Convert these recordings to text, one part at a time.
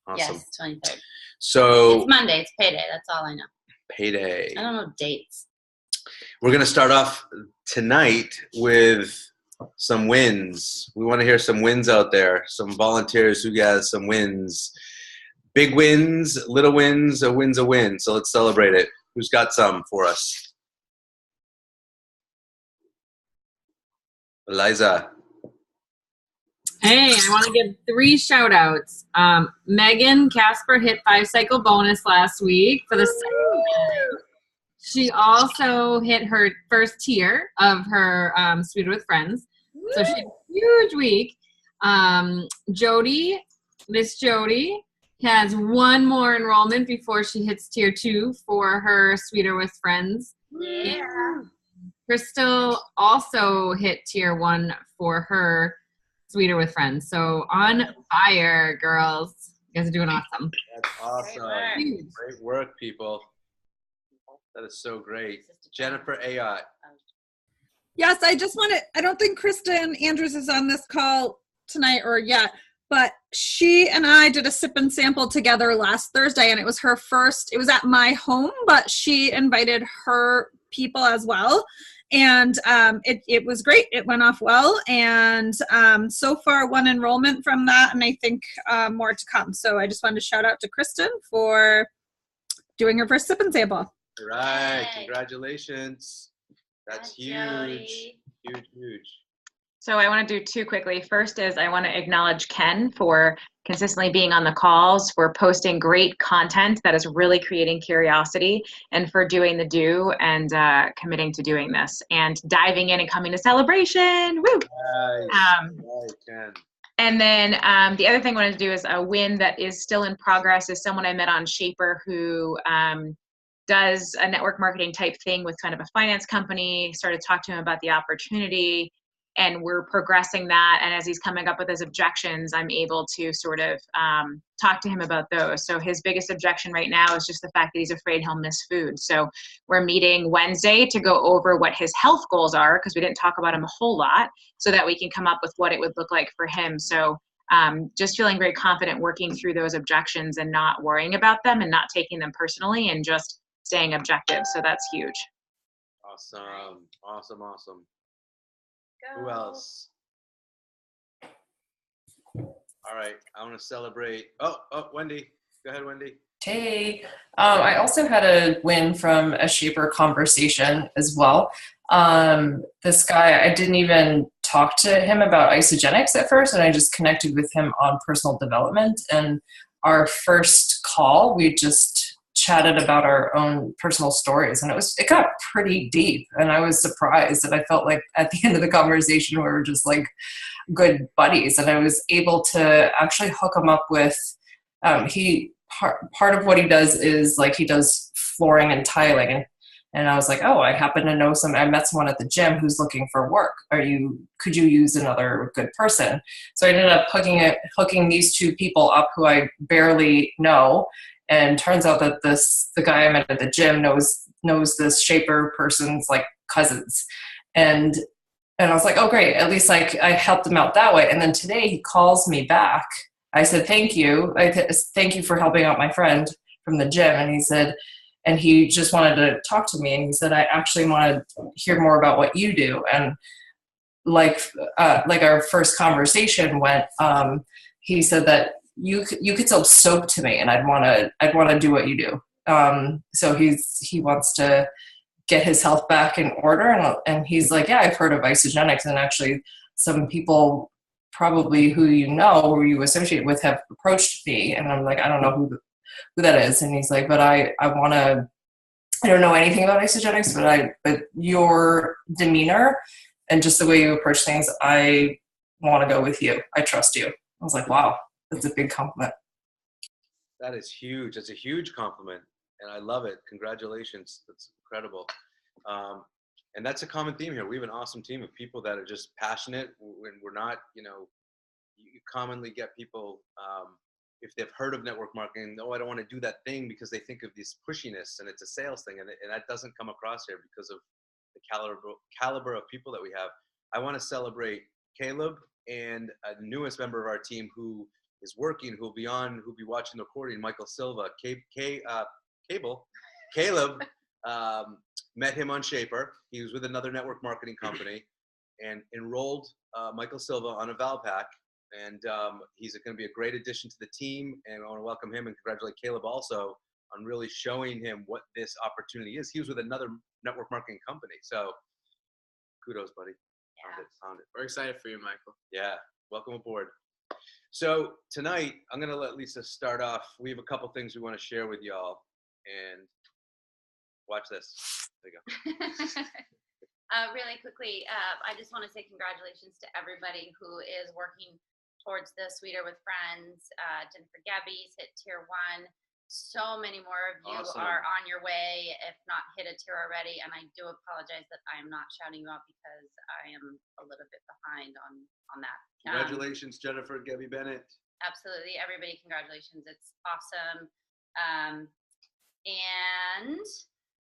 Awesome. Yes, 23rd. So it's Monday. It's payday. That's all I know. Payday. I don't know dates. We're going to start off tonight with some wins. We want to hear some wins out there. Some volunteers who got some wins. Big wins, little wins, a win's a win. So let's celebrate it. Who's got some for us? Eliza. Hey, I want to give 3 shout outs. Megan Casper hit 5-cycle bonus last week for the second time. She also hit her first tier of her Sweeter with Friends. So she had a huge week. Miss Jody, has 1 more enrollment before she hits tier 2 for her Sweeter with Friends. Yeah. And Crystal also hit tier 1 for her Sweeter with Friends. So on fire, girls. You guys are doing awesome. That's awesome. Great work, people. That is so great. Jennifer Ayotte. Yes, I just want to, I don't think Kristen Andrews is on this call tonight or yet, but she and I did a sip and sample together last Thursday, and it was her first, it was at my home, but she invited her people as well. And it was great. It went off well. And so far 1 enrollment from that, and I think more to come. So I just wanted to shout out to Kristen for doing her first sip and sample. All right. Congratulations. That's huge. Jody. Huge. So I want to do 2 quickly. First is I want to acknowledge Ken for consistently being on the calls, for posting great content that is really creating curiosity, and for doing the do and committing to doing this and diving in and coming to celebration. Woo! Nice. Ken. And then the other thing I wanted to do is a win that is still in progress is someone I met on Shaper who does a network marketing type thing with kind of a finance company, started talking to him about the opportunity, and we're progressing that. And as he's coming up with his objections, I'm able to sort of talk to him about those. So his biggest objection right now is just the fact that he's afraid he'll miss food. So we're meeting Wednesday to go over what his health goals are, because we didn't talk about him a whole lot, so that we can come up with what it would look like for him. So just feeling very confident working through those objections and not worrying about them and not taking them personally and just staying objective. So that's huge. Awesome. Go. Who else? All right. I want to celebrate. Oh, Wendy. Go ahead, Wendy. Hey. I also had a win from a Shaper conversation as well. This guy, I didn't even talk to him about isogenics at first, and I just connected with him on personal development. And our first call, we just chatted about our own personal stories, and it got pretty deep, and I was surprised, and I felt like at the end of the conversation we were just like good buddies, and I was able to actually hook him up with part of what he does is like he does flooring and tiling, and I was like, oh, I happen to know I met someone at the gym who's looking for work. Could you use another good person? So I ended up hooking these 2 people up who I barely know. And turns out that the guy I met at the gym knows this Shaper person's like cousins. And I was like, oh great, at least like I helped him out that way. And then today he calls me back. I said, thank you. Thank you for helping out my friend from the gym. And he said, and he just wanted to talk to me. And he said, I actually want to hear more about what you do. And like our first conversation went, he said that you could sell soap to me, and I'd want to do what you do. So he wants to get his health back in order, and he's like, yeah, I've heard of isogenics, and actually some people probably who you associate with have approached me, and I'm like, I don't know who that is, and he's like, but I don't know anything about isogenics, but your demeanor and just the way you approach things, I want to go with you. I trust you. I was like, wow. That's a big compliment. That is huge. That's a huge compliment, and I love it. Congratulations. That's incredible. And that's a common theme here. We have an awesome team of people that are just passionate. When we're not, you commonly get people, if they've heard of network marketing, I don't want to do that thing because they think of this pushiness and it's a sales thing, and that doesn't come across here because of the caliber of people that we have. I want to celebrate Caleb and a newest member of our team who is working, who'll be watching the recording, Michael Silva, Caleb, met him on Shaper. He was with another network marketing company and enrolled Michael Silva on a Valpak. And he's going to be a great addition to the team. And I want to welcome him and congratulate Caleb also on really showing him what this opportunity is. He was with another network marketing company. So kudos, buddy. Found it. We're excited for you, Michael. Yeah, welcome aboard. So tonight, I'm going to let Lisa start off. We have a couple things we want to share with y'all. And watch this. There you go. Really quickly, I just want to say congratulations to everybody who is working towards the Sweeter with Friends. Jennifer Gabby's hit tier 1. So many more of you Awesome. are on your way, if not hit a tier already. And I do apologize that I'm not shouting you out because I am a little bit behind on that. Congratulations, Jennifer, Gabby Bennett. Absolutely. Everybody, congratulations. It's awesome. And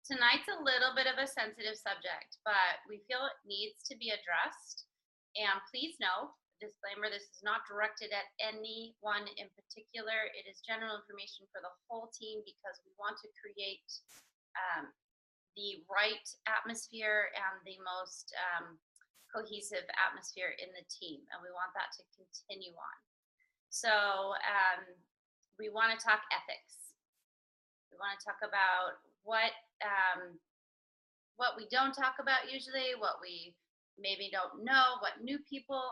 tonight's a little bit of a sensitive subject, but we feel it needs to be addressed. And please know, disclaimer, this is not directed at anyone in particular. It is general information for the whole team because we want to create the right atmosphere and the most cohesive atmosphere in the team. And we want that to continue on. So we want to talk ethics. We want to talk about what we don't talk about usually, what we maybe don't know, what new people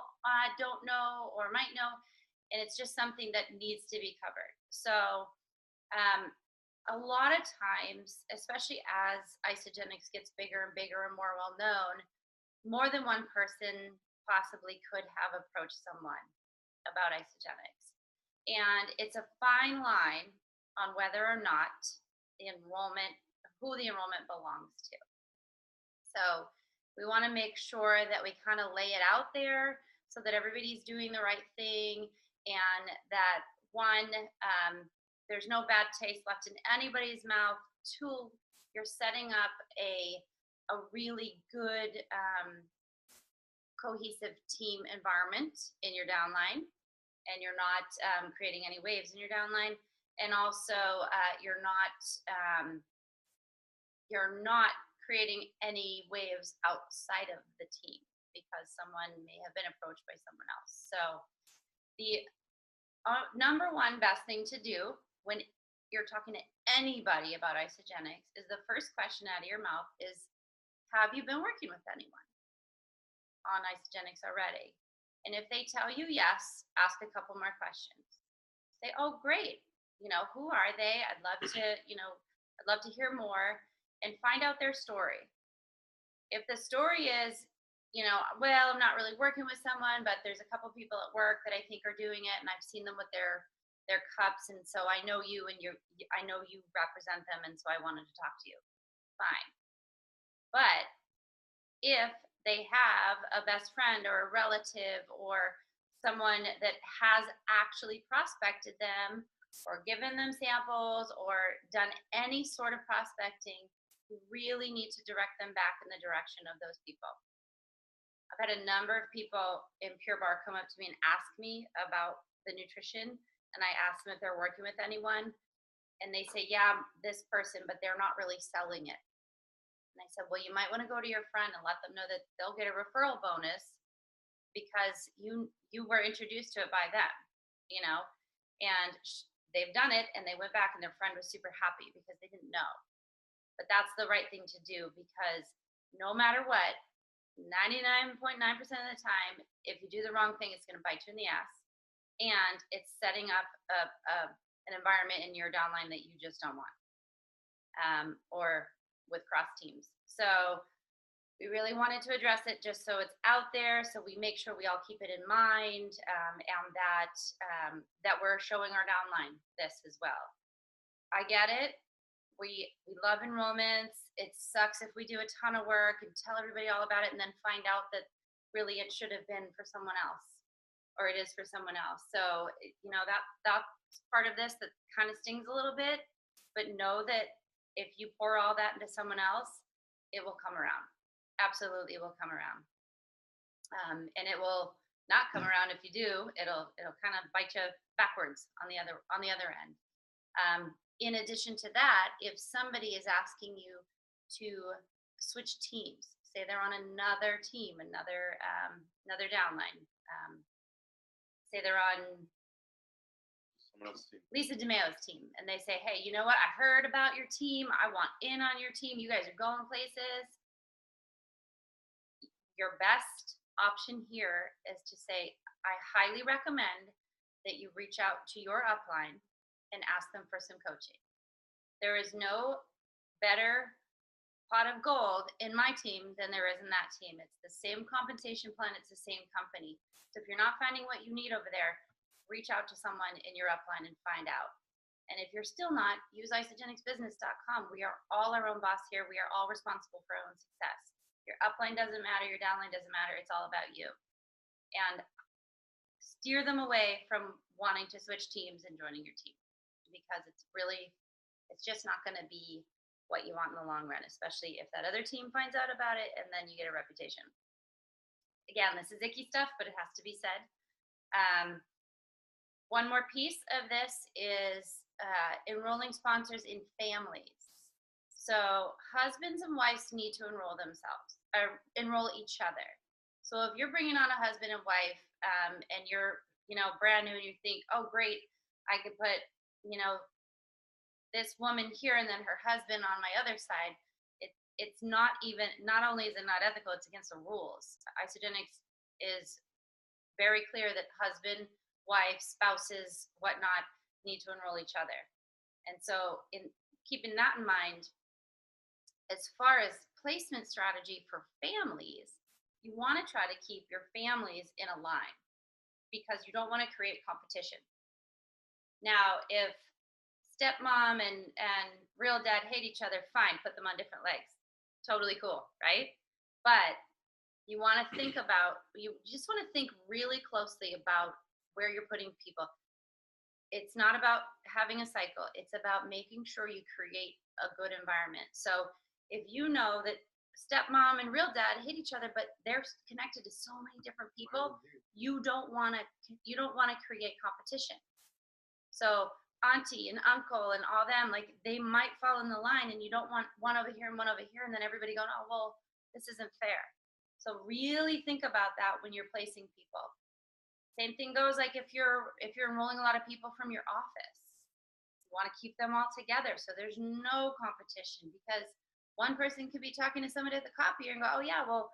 don't know or might know, and it's just something that needs to be covered. So a lot of times, especially as Isagenix gets bigger and bigger and more well known, more than one person possibly could have approached someone about Isagenix. And it's a fine line on whether or not who the enrollment belongs to. So we want to make sure that we kind of lay it out there so that everybody's doing the right thing and that there's no bad taste left in anybody's mouth. 2, you're setting up a really good cohesive team environment in your downline, and you're not creating any waves in your downline, and also you're not creating any waves outside of the team because someone may have been approached by someone else. So the number one best thing to do when you're talking to anybody about Isagenix is the first question out of your mouth is, have you been working with anyone on Isagenix already? And if they tell you yes, ask a couple more questions. Say, oh, great. Who are they? I'd love to hear more. And find out their story. If the story is, well, I'm not really working with someone, but there's a couple people at work that I think are doing it, and I've seen them with their cups, and so I know you, and I know you represent them, and so I wanted to talk to you. Fine. But if they have a best friend or a relative or someone that has actually prospected them or given them samples or done any sort of prospecting, you really need to direct them back in the direction of those people. I've had a number of people in Pure Barre come up to me and ask me about the nutrition, and I ask them if they're working with anyone, and they say, yeah, this person, but they're not really selling it. And I said, well, you might want to go to your friend and let them know that they'll get a referral bonus because you were introduced to it by them, and they've done it, and they went back, and their friend was super happy because they didn't know. But that's the right thing to do because no matter what, 99.9% of the time, if you do the wrong thing, it's going to bite you in the ass. And it's setting up an environment in your downline that you just don't want, or with cross teams. So we really wanted to address it just so it's out there, so we make sure we all keep it in mind, and that we're showing our downline this as well. I get it. We love enrollments. It sucks if we do a ton of work and tell everybody all about it and then find out that really it should have been for someone else, or it is for someone else. So, that's part of this that kind of stings a little bit, but know that if you pour all that into someone else, it will come around. Absolutely, it will come around. And it will not come around. If you do, it'll kind of bite you backwards on the other end. In addition to that, if somebody is asking you to switch teams, say they're on another team, another downline, say they're on Someone else's team. Lisa DeMayo's team, and they say, hey, you know what? I heard about your team. I want in on your team. You guys are going places. Your best option here is to say, I highly recommend that you reach out to your upline and ask them for some coaching. There is no better pot of gold in my team than there is in that team. It's the same compensation plan. It's the same company. So if you're not finding what you need over there, reach out to someone in your upline and find out. And if you're still not, use isagenixbusiness.com. We are all our own boss here. We are all responsible for our own success. Your upline doesn't matter. Your downline doesn't matter. It's all about you. And steer them away from wanting to switch teams and joining your team, because it's just not going to be what you want in the long run, especially if that other team finds out about it and then you get a reputation. Again, this is icky stuff, but it has to be said. One more piece of this is enrolling sponsors in families. So husbands and wives need to enroll themselves, or enroll each other. So if you're bringing on a husband and wife, and you're, brand new, and you think, oh, great, I could put, this woman here and then her husband on my other side, it's not only is it not ethical, it's against the rules. Isagenix is very clear that husband, wife, spouses, whatnot, need to enroll each other. And so in keeping that in mind, as far as placement strategy for families, you want to try to keep your families in a line, because you don't want to create competition. Now, if stepmom and real dad hate each other, fine, put them on different legs. Totally cool, right? But you want to think about, you just want to think really closely about where you're putting people. It's not about having a cycle. It's about making sure you create a good environment. So if you know that stepmom and real dad hate each other, but they're connected to so many different people, you don't want to create competition. So auntie and uncle and all them, like, they might fall in the line, and you don't want one over here and one over here, and then everybody going, oh, well, this isn't fair. So really think about that when you're placing people. Same thing goes, like, if you're enrolling a lot of people from your office, you want to keep them all together so there's no competition, because one person could be talking to somebody at the copier and go, oh yeah, well,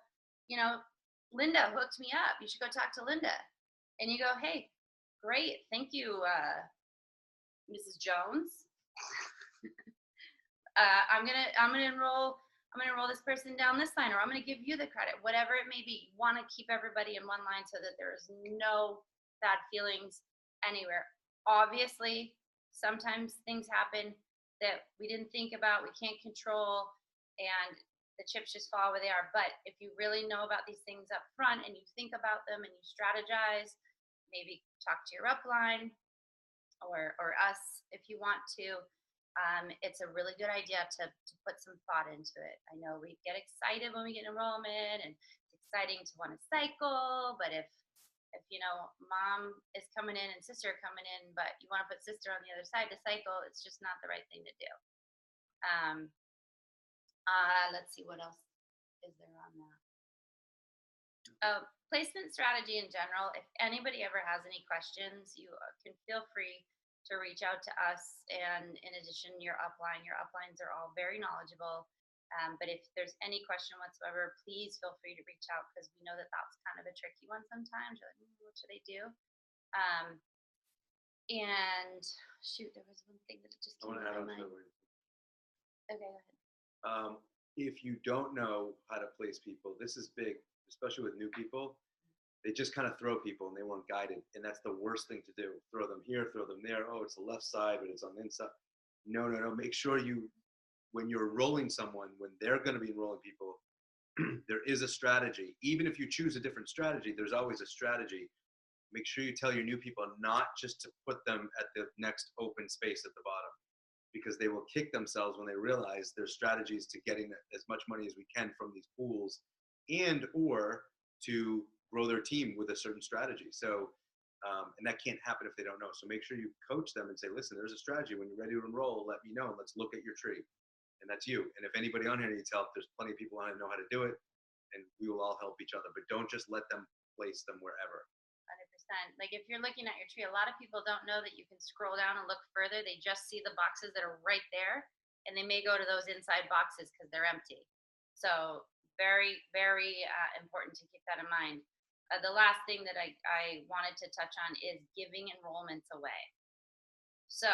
Linda hooked me up, you should go talk to Linda. And you go, hey, great, thank you, Mrs. Jones. I'm gonna enroll this person down this line, or I'm gonna give you the credit, whatever it may be. You want to keep everybody in one line so that there is no bad feelings anywhere. Obviously, sometimes things happen that we didn't think about, we can't control, and the chips just fall where they are. But if you really know about these things up front, and you think about them, and you strategize, maybe talk to your upline or us if you want to. It's a really good idea to put some thought into it. I know we get excited when we get enrollment, and it's exciting to want to cycle, but if mom is coming in and sister are coming in, but you want to put sister on the other side to cycle, it's just not the right thing to do. Let's see, what else is there on that? Placement strategy in general. If anybody ever has any questions, you can feel free to reach out to us. And in addition, your uplines are all very knowledgeable. But if there's any question whatsoever, please feel free to reach out, because we know that that's kind of a tricky one sometimes. You're like, what should I do? And shoot, there was one thing that just came to my mind. Okay, go ahead. If you don't know how to place people, this is big, especially with new people. They just kind of throw people and they weren't guided. And that's the worst thing to do. Throw them here, throw them there. Oh, it's the left side, but it's on the inside. No. Make sure when you're enrolling someone, when they're going to be enrolling people, there is a strategy. Even if you choose a different strategy, there's always a strategy. Make sure you tell your new people not just to put them at the next open space at the bottom, because they will kick themselves when they realize their strategies to getting as much money as we can from these pools, and or to grow their team with a certain strategy. So, and that can't happen if they don't know. So make sure you coach them and say, listen, there's a strategy. When you're ready to enroll, let me know. And let's look at your tree. And that's you. And if anybody on here needs help, there's plenty of people on here who know how to do it. And we will all help each other. But don't just let them place them wherever. 100%. Like if you're looking at your tree, a lot of people don't know that you can scroll down and look further. They just see the boxes that are right there. And they may go to those inside boxes because they're empty. So very, very important to keep that in mind. The last thing that I wanted to touch on is giving enrollments away. So,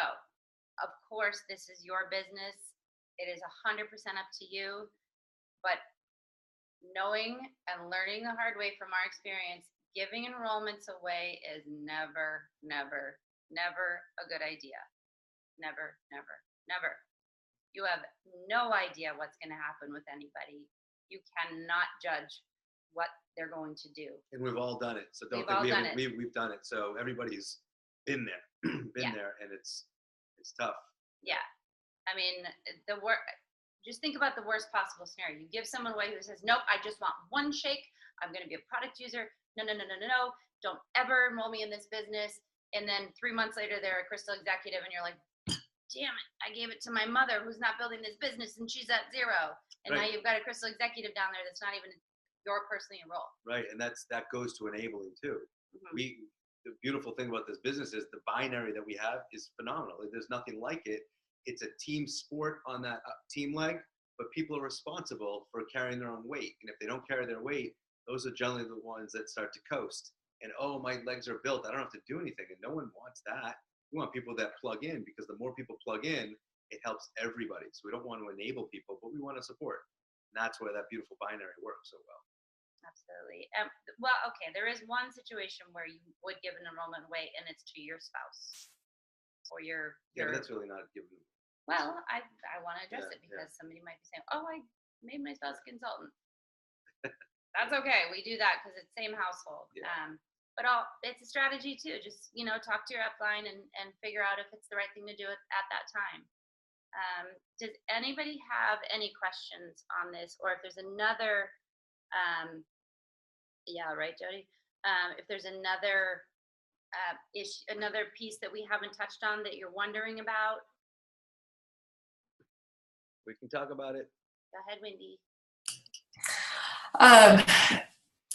of course, this is your business. It is 100% up to you. But knowing and learning the hard way from our experience, giving enrollments away is never, never, never a good idea. Never, never, never. You have no idea what's going to happen with anybody. You cannot judge what they're going to do. And we've all done it. So don't We've think all done it. we've done it. So everybody's been there, Yeah. there, and it's tough. Yeah. I mean, just think about the worst possible scenario. You give someone away who says, nope, I just want one shake. I'm going to be a product user. No. Don't ever enroll me in this business. And then 3 months later, they're a Crystal executive and you're like, damn it, I gave it to my mother who's not building this business and she's at zero. And now Right. you've got a Crystal executive down there that's not even your personally enrolled. Right. And that goes to enabling too. Mm-hmm. The beautiful thing about this business is the binary that we have is phenomenal. There's nothing like it. It's a team sport on that team leg, but people are responsible for carrying their own weight. And if they don't carry their weight, those are generally the ones that start to coast. And, oh, my legs are built. I don't have to do anything. And no one wants that. We want people that plug in, because the more people plug in, it helps everybody. So we don't want to enable people, but we want to support. And that's where that beautiful binary works so well. Absolutely. Well, okay, there is one situation where you would give an enrollment away, and it's to your spouse or your. Yeah, but that's really not given. Well, I want to address Yeah, it because somebody might be saying, "Oh, I made my spouse a consultant." That's okay. We do that because it's same household. Yeah. But it's a strategy too. Just talk to your upline and figure out if it's the right thing to do at that time. Does anybody have any questions on this, or if there's another? Yeah, right, Jody. If there's another issue, another piece that we haven't touched on that you're wondering about, We can talk about it. go ahead, Wendy.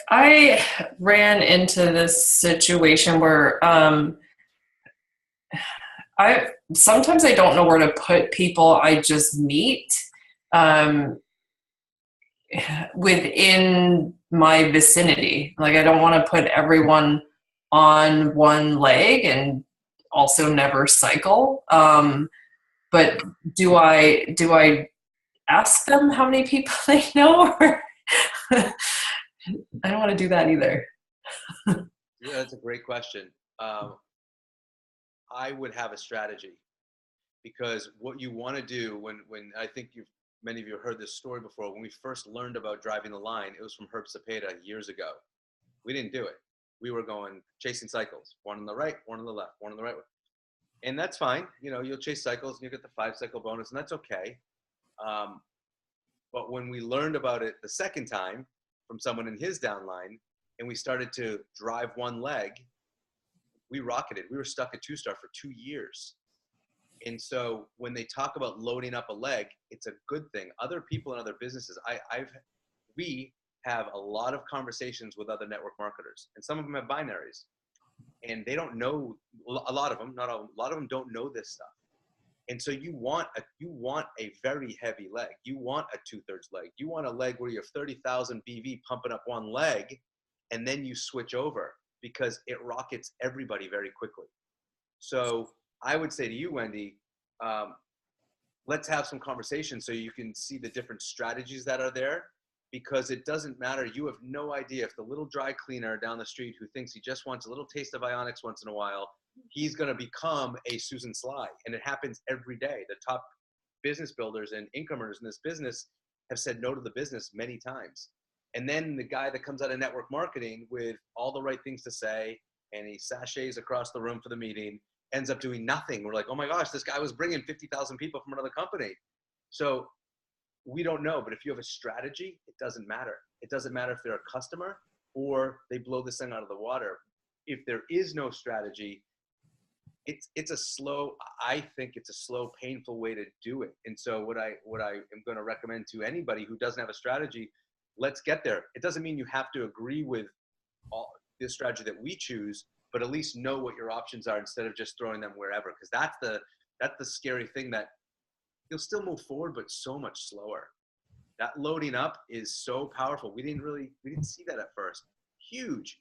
I ran into this situation where sometimes I don't know where to put people I just meet within my vicinity. Like, I don't want to put everyone on one leg and also never cycle. But do I ask them how many people they know? Or I don't want to do that either. Yeah, that's a great question. I would have a strategy, because what you want to do when I think many of you have heard this story before. When we first learned about driving the line, it was from Herb Cepeda years ago. We didn't do it. We were going chasing cycles, one on the right, one on the left, one on the right. And that's fine. You'll chase cycles and you get the 5-cycle bonus, and that's okay. But when we learned about it the second time from someone in his downline, and we started to drive one leg, we rocketed. We were stuck at 2-star for 2 years. And so when they talk about loading up a leg, it's a good thing. Other people in other businesses, we have a lot of conversations with other network marketers, and some of them have binaries, and they don't know, a lot of them, not all, a lot of them don't know this stuff. And so you want a very heavy leg. You want a 2/3 leg. You want a leg where you have 30,000 BV pumping up one leg, and then you switch over, because it rockets everybody very quickly. So I would say to you, Wendy, let's have some conversations so you can see the different strategies that are there, because it doesn't matter. You have no idea if the little dry cleaner down the street who thinks he just wants a little taste of Ionics once in a while, he's going to become a Susan Sly. And it happens every day. The top business builders and income earners in this business have said no to the business many times. And then the guy that comes out of network marketing with all the right things to say, and he sachets across the room for the meeting, ends up doing nothing. We're like, oh my gosh, this guy was bringing 50,000 people from another company. So we don't know, but if you have a strategy, it doesn't matter. It doesn't matter if they're a customer. before they blow this thing out of the water. If there is no strategy, it's a slow, I think it's a slow, painful way to do it. And so what I am going to recommend to anybody who doesn't have a strategy, let's get there. It doesn't mean you have to agree with all the strategy that we choose, but at least know what your options are instead of just throwing them wherever. Because that's the scary thing, that you'll still move forward, but so much slower. That loading up is so powerful. We didn't see that at first. Huge,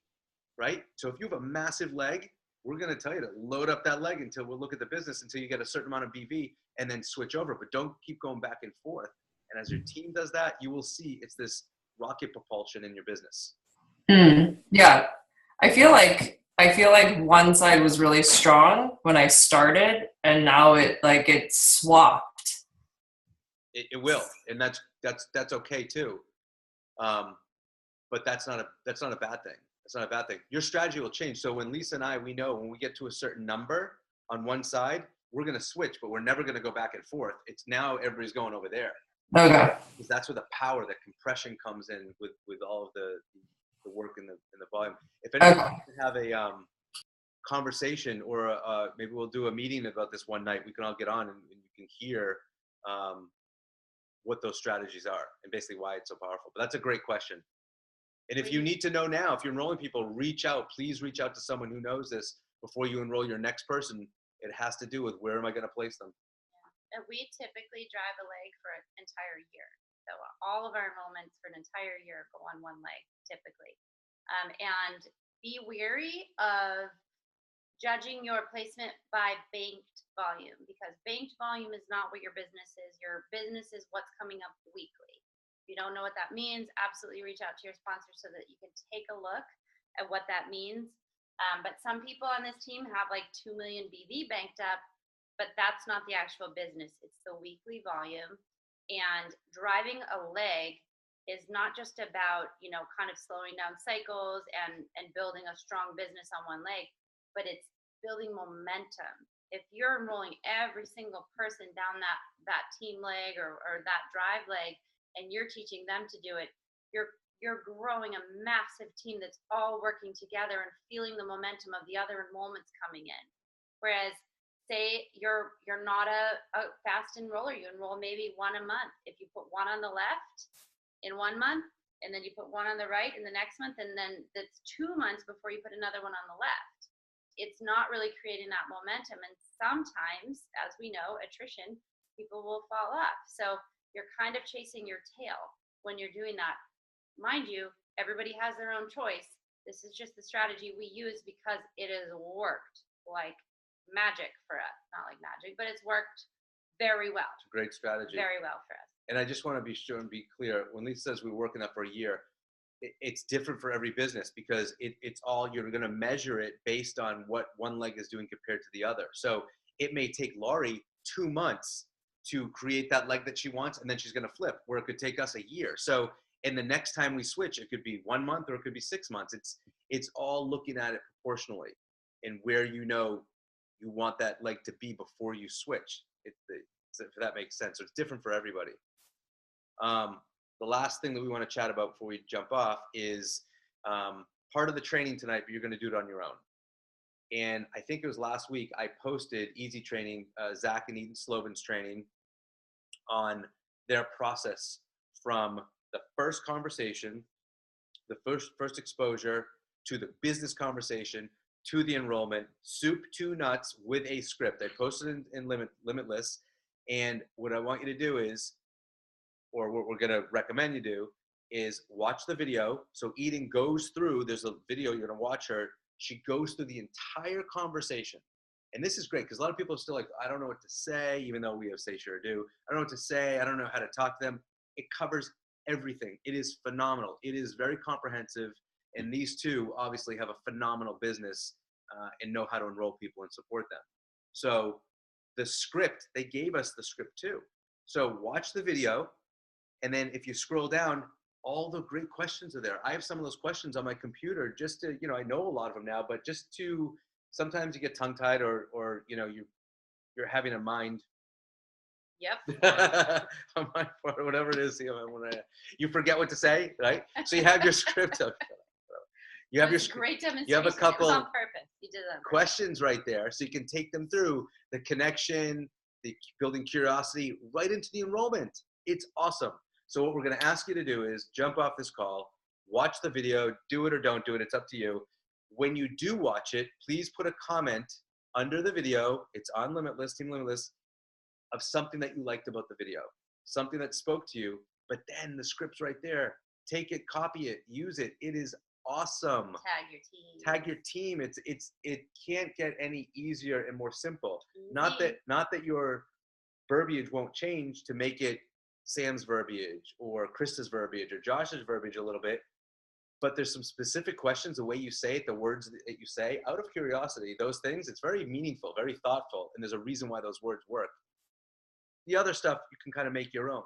right? So if you have a massive leg, we're going to tell you to load up that leg until we'll look at the business until you get a certain amount of BV and then switch over, but don't keep going back and forth. And as your team does that, you will see it's this rocket propulsion in your business. Yeah. I feel like one side was really strong when I started, and now it swapped. It will. And that's okay too. But that's not a bad thing. It's not a bad thing. Your strategy will change. So when Lisa and I, we know when we get to a certain number on one side, we're going to switch, but we're never going to go back and forth. It's now everybody's going over there. Okay. Because that's where the power, the compression comes in with all of the work and the volume. If anyone wants to have a conversation, or maybe we'll do a meeting about this one night, we can all get on and you can hear what those strategies are and basically why it's so powerful. But that's a great question. And if you need to know now, if you're enrolling people, please reach out to someone who knows this before you enroll your next person. It has to do with where am I going to place them? Yeah. And we typically drive a leg for an entire year. So all of our enrollments for an entire year go on one leg, typically. And be wary of judging your placement by banked volume, because banked volume is not what your business is. Your business is what's coming up weekly. If you don't know what that means, absolutely reach out to your sponsor so that you can take a look at what that means. But some people on this team have like 2 million BV banked up, but that's not the actual business. It's the weekly volume. And driving a leg is not just about, kind of slowing down cycles and building a strong business on one leg, but it's building momentum. If you're enrolling every single person down that team leg or that drive leg, and you're teaching them to do it, you're growing a massive team that's all working together and feeling the momentum of the other enrollments coming in. Whereas, say you're not a fast enroller, you enroll maybe one a month. If you put one on the left in 1 month, and then you put one on the right in the next month, and then that's 2 months before you put another one on the left, it's not really creating that momentum. And sometimes, as we know, attrition, people will fall off. So you're kind of chasing your tail when you're doing that. Mind you, everybody has their own choice. This is just the strategy we use because it has worked like magic for us. Not like magic, but it's worked very well. It's a great strategy. Very well for us. And I just want to be sure and be clear. When Lisa says we're working that for a year, it's different for every business because it's all, you're going to measure it based on what one leg is doing compared to the other. So it may take Laurie 2 months to create that leg that she wants, and then she's going to flip, where it could take us a year. So, and the next time we switch, it could be 1 month or it could be 6 months. It's all looking at it proportionally and where you want that leg to be before you switch. If that makes sense. So it's different for everybody. The last thing that we want to chat about before we jump off is part of the training tonight, but you're going to do it on your own. And I think it was last week I posted Easy Training, Zach and Eden Slovin's training on their process from the first conversation, the first exposure, to the business conversation, to the enrollment, soup to nuts with a script. I posted in Limitless. And what I want you to do is, or what we're going to recommend you do, is watch the video. So Eden goes through, there's a video, you're going to watch her. She goes through the entire conversation. And this is great because a lot of people are still like, I don't know what to say, even though we have Say Sure Do. I don't know what to say. I don't know how to talk to them. It covers everything. It is phenomenal. It is very comprehensive. And these two obviously have a phenomenal business and know how to enroll people and support them. So the script, they gave us the script too. So watch the video. And then if you scroll down, all the great questions are there. I have some of those questions on my computer just to, I know a lot of them now, but just to, sometimes you get tongue tied or you're having a mind. Yep. A mind fart or whatever it is. You forget what to say, right? So you have your script up. You have It your was a great demonstration. you have a It couple was on purpose. You did that. questions right there, so you can take them through the connection, the building curiosity right into the enrollment. It's awesome. So what we're going to ask you to do is jump off this call, watch the video, do it or don't do it. It's up to you. When you do watch it, please put a comment under the video. It's on Limitless, Team Limitless, of something that you liked about the video, something that spoke to you. But then the script's right there. Take it, copy it, use it. It is awesome. Tag your team. Tag your team. It can't get any easier and more simple. Not that your verbiage won't change to make it Sam's verbiage or Krista's verbiage or Josh's verbiage a little bit, but there's some specific questions, the way you say it, the words that you say, out of curiosity, those things, it's very meaningful, very thoughtful, and there's a reason why those words work. The other stuff you can kind of make your own,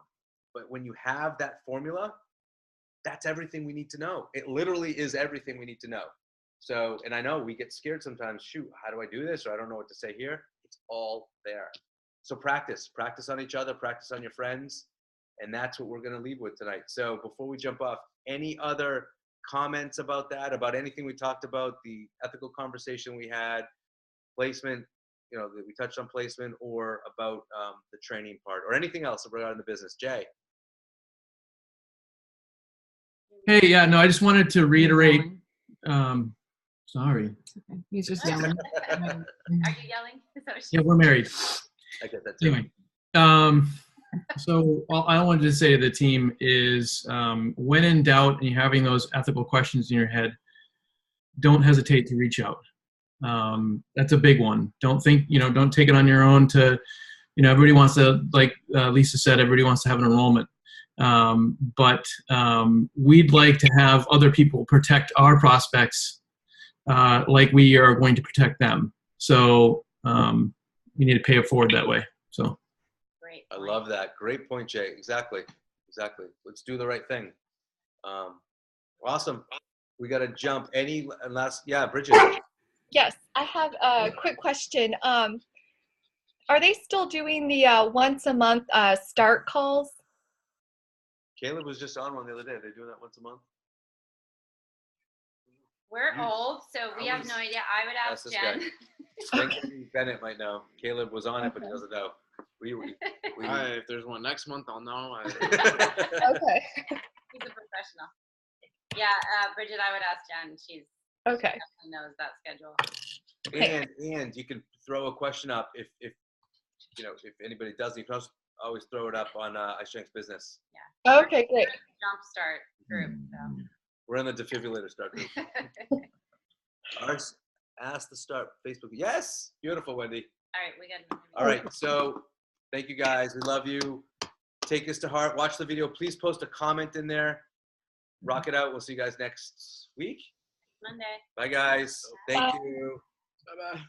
but when you have that formula, that's everything we need to know. It literally is everything we need to know. So, and I know we get scared sometimes, shoot, how do I do this? Or I don't know what to say here. It's all there. So practice on each other, practice on your friends. And that's what we're going to leave with tonight. So before we jump off, any other comments about that, about anything we talked about, the ethical conversation we had, placement, we touched on placement, or about the training part, or anything else regarding the business? Jay. Hey, yeah, no, I just wanted to reiterate. Sorry. Okay. He's just yelling. Are you yelling? Is that what Yeah, we're married. I get that too. Anyway, so all I wanted to say to the team is, when in doubt and you're having those ethical questions in your head, don't hesitate to reach out. That's a big one. Don't think, don't take it on your own to, everybody wants to, like Lisa said, everybody wants to have an enrollment. But we'd like to have other people protect our prospects like we are going to protect them. So we need to pay it forward that way. So Great. I love that. Great point, Jay. Exactly. Let's do the right thing. Awesome. We got to jump. Any last? Yeah, Bridget. Yes, I have a quick question. Are they still doing the once a month start calls? Caleb was just on one the other day. They're doing that once a month. We're old, so we have no idea. I would ask Jen. I think Bennett might know. Caleb was on it, but he doesn't know. If there's one next month, I'll know. Okay. He's a professional. Yeah, Bridget, I would ask Jen. She Okay. definitely knows that schedule. And you can throw a question up if anybody doesn't. You can also always throw it up on iStrength's business. Yeah. Okay, great. Jumpstart group. So. We're in the defibrillator start group. Ours, ask the start Facebook. Yes, beautiful, Wendy. All right, we got. All right, so thank you guys. We love you. Take this to heart. Watch the video. Please post a comment in there. Rock it out. We'll see you guys next week. Monday. Bye, guys. Thank you. Bye-bye.